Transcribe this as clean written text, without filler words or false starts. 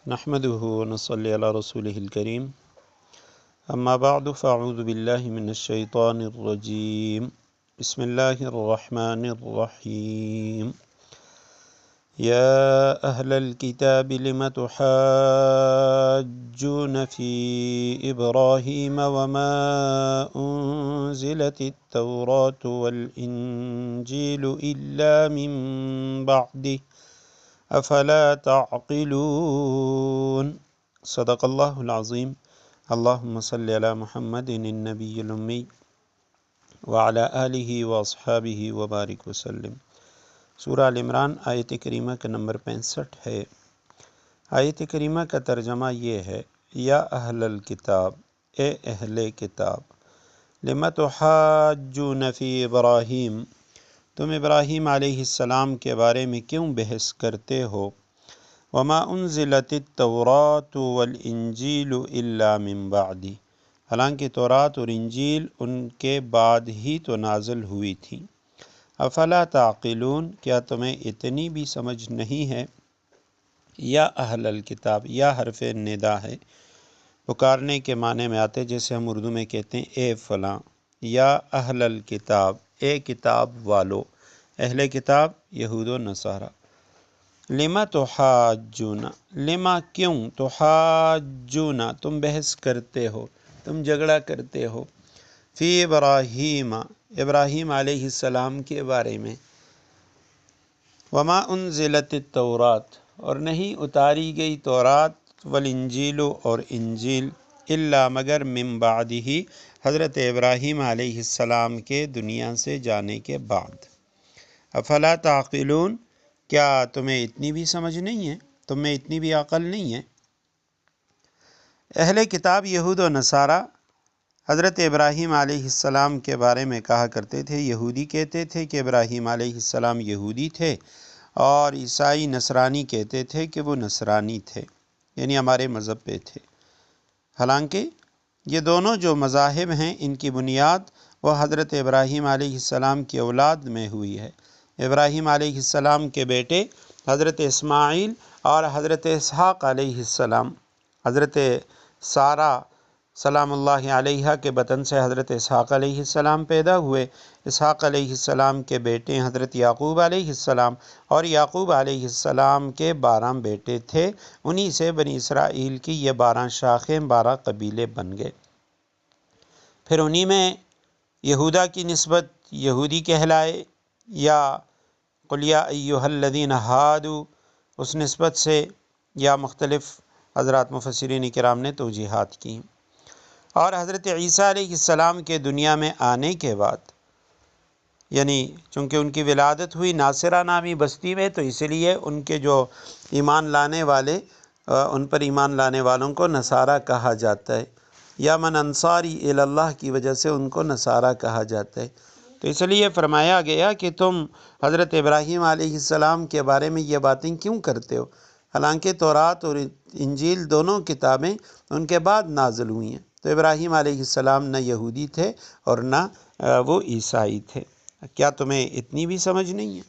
نحمده ونصلي على رسوله الكريم اما بعد فاعوذ بالله من الشيطان الرجيم بسم الله الرحمن الرحيم يا أهل الكتاب لم تحاجون في إبراهيم وما أنزلت التوراة والإنجيل إلا من بعده افلا تعقلون صدق اللہ العظیم اللہم صلی علی محمد النبی الامی وعلی آلہ واصحابہ وبارک وسلم۔ سورہ ال عمران آیت کریمہ کا نمبر 65 ہے۔ آیت کریمہ کا ترجمہ یہ ہے: یا اہل الکتاب، اے اہل کتاب، لم تحاجون فی ابراہیم، تم ابراہیم علیہ السلام کے بارے میں کیوں بحث کرتے ہو؟ وما انزلت التوراۃ والانجیل الا من بعدہ، حالانکہ تورات اور انجیل ان کے بعد ہی تو نازل ہوئی تھیں۔ افلا تعقلون، کیا تمہیں اتنی بھی سمجھ نہیں ہے؟ یا اہل الکتاب، یا حرف ندا ہے، پکارنے کے معنی میں آتے، جیسے ہم اردو میں کہتے ہیں اے فلاں۔ یا اہل الکتاب، اے کتاب والو، اہل کتاب یہود و نصارہ۔ لما تحاجون، لما کیوں، تحاجون تم بحث کرتے ہو، تم جھگڑا کرتے ہو، فی ابراہیم، ابراہیم علیہ السلام کے بارے میں، وما انزلت التورات، اور نہیں اتاری گئی تورات، والانجیل اور انجیل، الا مگر من بعدہ، حضرت ابراہیم علیہ السلام کے دنیا سے جانے کے بعد۔ افلا تعقلون، کیا تمہیں اتنی بھی سمجھ نہیں ہے، تم میں اتنی بھی عقل نہیں ہے؟ اہل کتاب یہود و نصارہ حضرت ابراہیم علیہ السلام کے بارے میں کہا کرتے تھے، یہودی کہتے تھے کہ ابراہیم علیہ السلام یہودی تھے، اور عیسائی نصرانی کہتے تھے کہ وہ نصرانی تھے، یعنی ہمارے مذہب پہ تھے۔ حالانکہ یہ دونوں جو مذاہب ہیں، ان کی بنیاد وہ حضرت ابراہیم علیہ السلام کی اولاد میں ہوئی ہے۔ ابراہیم علیہ السلام کے بیٹے حضرت اسماعیل اور حضرت اسحاق علیہ السلام، حضرت سارہ سلام اللہ علیہا کے بطن سے حضرت اسحاق علیہ السلام پیدا ہوئے۔ اسحاق علیہ السلام کے بیٹے حضرت یعقوب علیہ السلام، اور یعقوب علیہ السلام کے 12 بیٹے تھے، انہی سے بنی اسرائیل کی یہ 12 شاخیں، 12 قبیلے بن گئے۔ پھر انہی میں یہودا کی نسبت یہودی کہلائے، یا قل یا ایہا الذین ہادوا، اس نسبت سے، یا مختلف حضرات مفسرین کرام نے توجیحات کی۔ اور حضرت عیسیٰ علیہ السلام کے دنیا میں آنے کے بعد، یعنی چونکہ ان کی ولادت ہوئی ناصرہ نامی بستی میں، تو اس لیے ان کے جو ایمان لانے والے، ان پر ایمان لانے والوں کو نصارہ کہا جاتا ہے، یا من انصاری الی اللہ کی وجہ سے ان کو نصارہ کہا جاتا ہے۔ تو اس لیے فرمایا گیا کہ تم حضرت ابراہیم علیہ السلام کے بارے میں یہ باتیں کیوں کرتے ہو، حالانکہ تورات اور انجیل دونوں کتابیں ان کے بعد نازل ہوئی ہیں۔ تو ابراہیم علیہ السلام نہ یہودی تھے اور نہ وہ عیسائی تھے، کیا تمہیں اتنی بھی سمجھ نہیں ہے؟